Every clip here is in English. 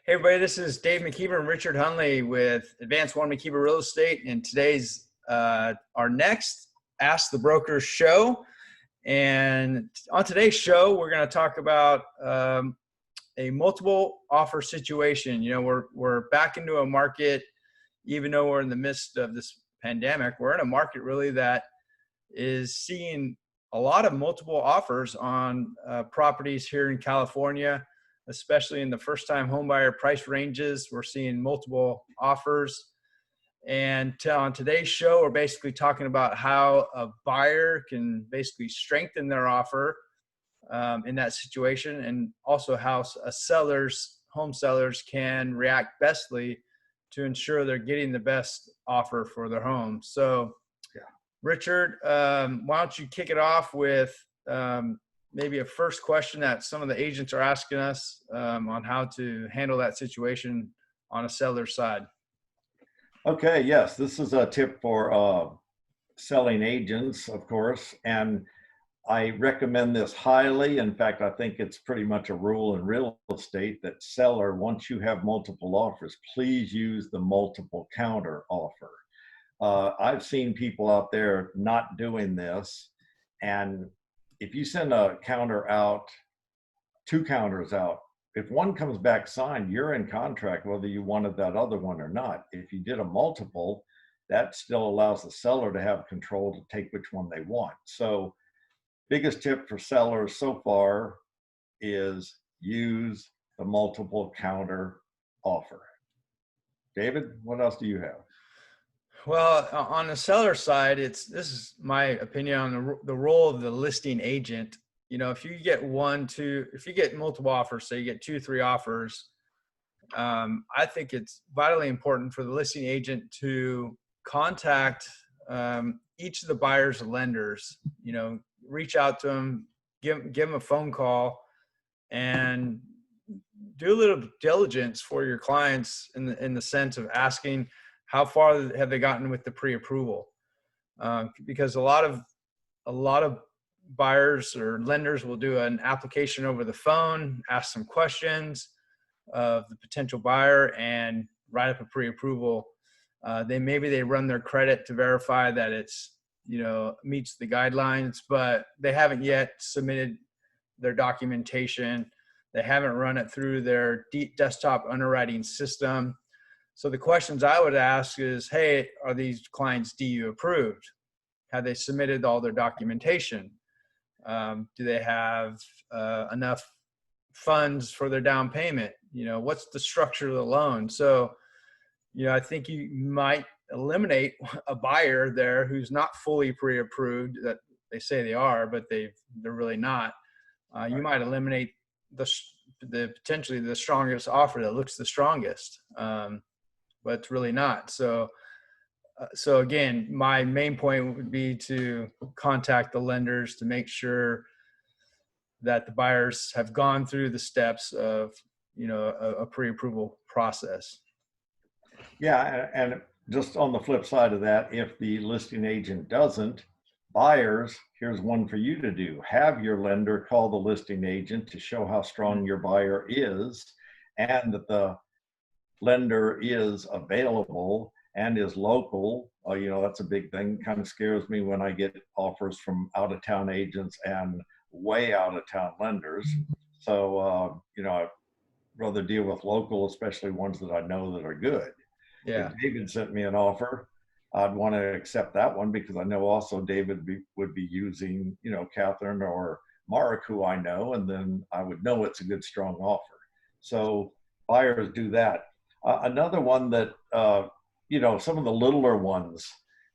Hey everybody, this is Dave McKeever and Richard Hundley with Advanced One McKeever Real Estate, and today's our next Ask the Brokers show. And on today's show, we're going to talk about a multiple offer situation. You know, we're back into a market, even though we're in the midst of this pandemic. We're in a market really that is seeing a lot of multiple offers on properties here in California, especially in the first-time homebuyer price ranges. We're seeing multiple offers. And on today's show, we're basically talking about how a buyer can basically strengthen their offer in that situation, and also how home sellers can react bestly to ensure they're getting the best offer for their home. So, Richard, why don't you kick it off with maybe a first question that some of the agents are asking us on how to handle that situation on a seller's side. Okay, yes, this is a tip for selling agents, of course, and I recommend this highly. In fact, I think it's pretty much a rule in real estate that seller, once you have multiple offers, please use the multiple counter offer. I've seen people out there not doing this, and if you send a counter out, two counters out, if one comes back signed, you're in contract whether you wanted that other one or not. If you did a multiple, that still allows the seller to have control to take which one they want. So biggest tip for sellers so far is use the multiple counter offer. David, what else do you have? Well, on the seller side, this is my opinion on the role of the listing agent. You know, if you get if you get multiple offers, say you get 2, 3 offers, I think it's vitally important for the listing agent to contact each of the buyer's lenders. You know, reach out to them, give them a phone call, and do a little diligence for your clients in the sense of asking how far have they gotten with the pre-approval, because a lot of buyers or lenders will do an application over the phone, ask some questions of the potential buyer, and write up a pre-approval. Maybe they run their credit to verify that it's, you know, meets the guidelines, but they haven't yet submitted their documentation. They haven't run it through their desktop underwriting system. So the questions I would ask is, hey, are these clients DU approved? Have they submitted all their documentation? Do they have enough funds for their down payment? You know, what's the structure of the loan? So, you know, I think you might eliminate a buyer there who's not fully pre-approved, that they say they are, but they're really not. You might eliminate the potentially the strongest offer that looks the strongest, but it's really not. So again, my main point would be to contact the lenders to make sure that the buyers have gone through the steps of, you know, a pre-approval process. Yeah, and just on the flip side of that, if the listing agent doesn't, buyers, here's one for you to do. Have your lender call the listing agent to show how strong your buyer is, and that the lender is available and is local. You know, that's a big thing. Kind of scares me when I get offers from out-of-town agents and way out-of-town lenders. So, you know, I'd rather deal with local, especially ones that I know that are good. Yeah. If David sent me an offer, I'd want to accept that one, because I know also David would be using, you know, Catherine or Mark, who I know, and then I would know it's a good, strong offer. So buyers do that. Another one that, you know, some of the littler ones,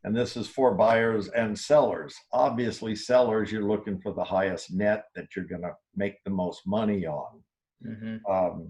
and this is for buyers and sellers. Obviously, sellers, you're looking for the highest net that you're going to make the most money on. Mm-hmm.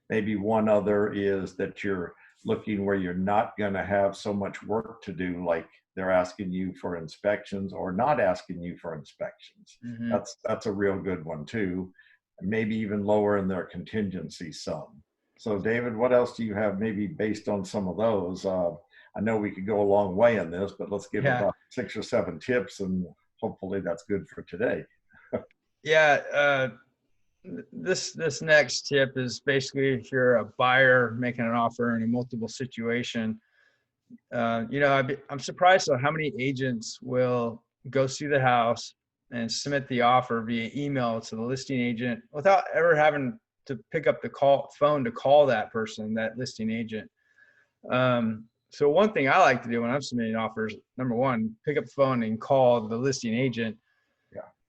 Maybe one other is that you're looking where you're not going to have so much work to do, like they're asking you for inspections or not asking you for inspections. Mm-hmm. That's a real good one too. Maybe even lower in their contingency sum. So David, what else do you have maybe based on some of those? I know we could go a long way in this, but let's give about 6 or 7 tips, and hopefully that's good for today. Yeah. this next tip is basically if you're a buyer making an offer in a multiple situation, I'm surprised at how many agents will go see the house and submit the offer via email to the listing agent without ever having to pick up the phone to call that person, that listing agent. So one thing I like to do when I'm submitting offers, number one, pick up the phone and call the listing agent,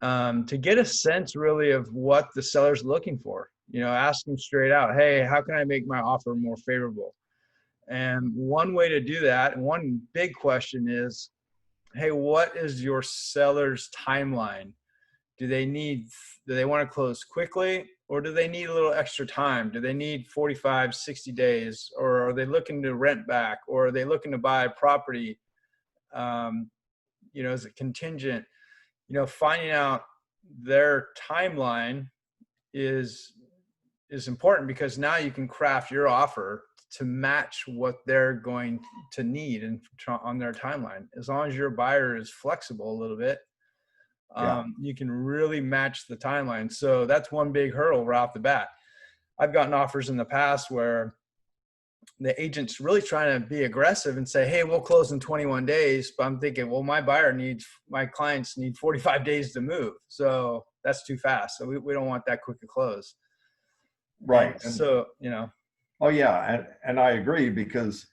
to get a sense really of what the seller's looking for. Ask them straight out, hey, how can I make my offer more favorable? And one way to do that, and one big question is, hey, what is your seller's timeline? Do they want to close quickly, or do they need a little extra time? Do they need 45, 60 days, or are they looking to rent back, or are they looking to buy a property, as a contingent? Finding out their timeline is important, because now you can craft your offer to match what they're going to need and on their timeline. As long as your buyer is flexible a little bit, you can really match the timeline. So that's one big hurdle right off the bat. I've gotten offers in the past where the agent's really trying to be aggressive and say, hey, we'll close in 21 days. But I'm thinking, well, my clients need 45 days to move. So that's too fast. So we don't want that quick a close. Right. And so, Oh yeah, and I agree, because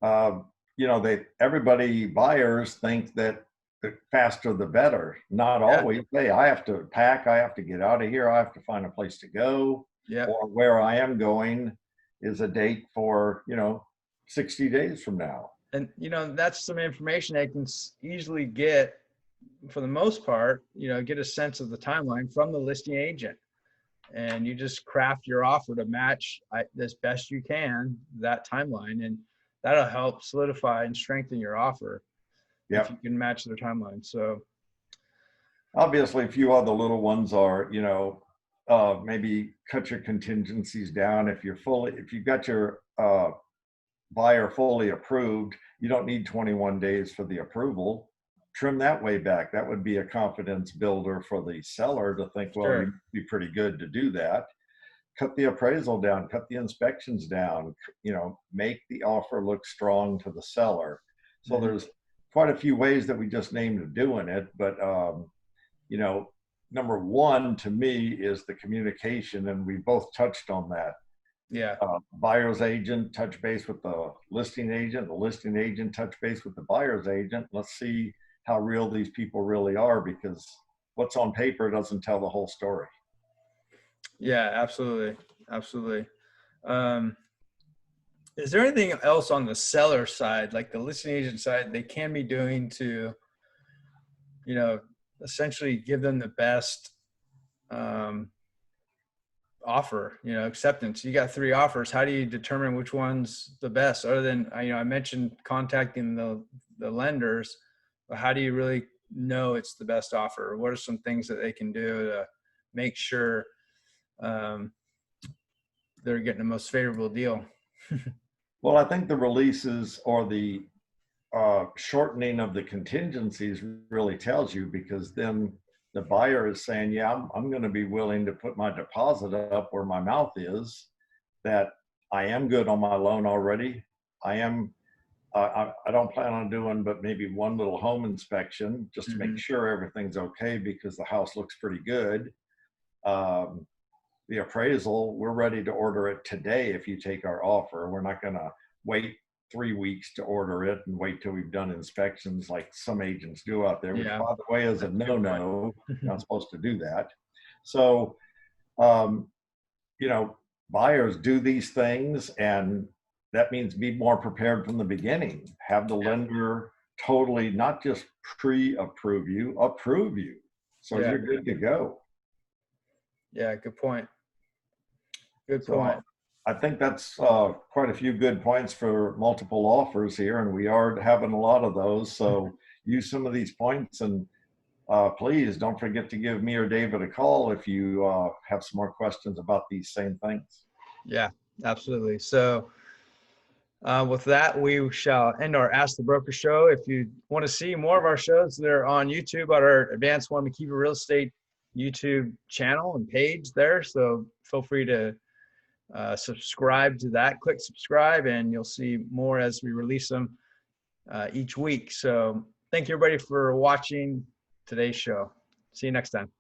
everybody, buyers think that the faster the better. Not always. Hey, I have to pack, I have to get out of here, I have to find a place to go. Yeah. Or where I am going is a date for 60 days from now. And that's some information they can easily get, for the most part, get a sense of the timeline from the listing agent. And you just craft your offer to match as best you can that timeline, and that'll help solidify and strengthen your offer. If you can match their timeline. So obviously a few other little ones are, maybe cut your contingencies down. If you've got your buyer fully approved, you don't need 21 days for the approval. Trim that way back. That would be a confidence builder for the seller to think, well, you'd be pretty good to do that. Cut the appraisal down, cut the inspections down, make the offer look strong to the seller. So there's quite a few ways that we just named of doing it. But, number one to me is the communication, and we both touched on that. Yeah. Buyer's agent touch base with the listing agent touch base with the buyer's agent. Let's see how real these people really are, because what's on paper doesn't tell the whole story. Yeah, absolutely. Absolutely. Is there anything else on the seller side, like the listing agent side, they can be doing to, essentially give them the best offer, acceptance? You got 3 offers. How do you determine which one's the best? Other than, I mentioned contacting the lenders, but how do you really know it's the best offer? What are some things that they can do to make sure they're getting the most favorable deal? Well, I think the releases or the shortening of the contingencies really tells you, because then the buyer is saying, yeah, I'm going to be willing to put my deposit up where my mouth is, that I am good on my loan already. I don't plan on doing but maybe one little home inspection just to make sure everything's okay, because the house looks pretty good. The appraisal, we're ready to order it today if you take our offer. We're not going to wait 3 weeks to order it and wait till we've done inspections like some agents do out there, which, by the way, is a no-no. Not supposed to do that. So, buyers do these things, and that means be more prepared from the beginning. Have the lender totally not just pre-approve you, approve you. So you're good to go. Yeah, good point. Good point. I think that's quite a few good points for multiple offers here, and we are having a lot of those. So use some of these points, and please don't forget to give me or David a call if you have some more questions about these same things. Yeah, absolutely. So with that, we shall end our Ask the Broker show. If you want to see more of our shows, they're on YouTube at our Advanced One McKeever Real Estate YouTube channel and page there. So feel free to subscribe to that. Click subscribe, and you'll see more as we release them each week. So thank you, everybody, for watching today's show. See you next time.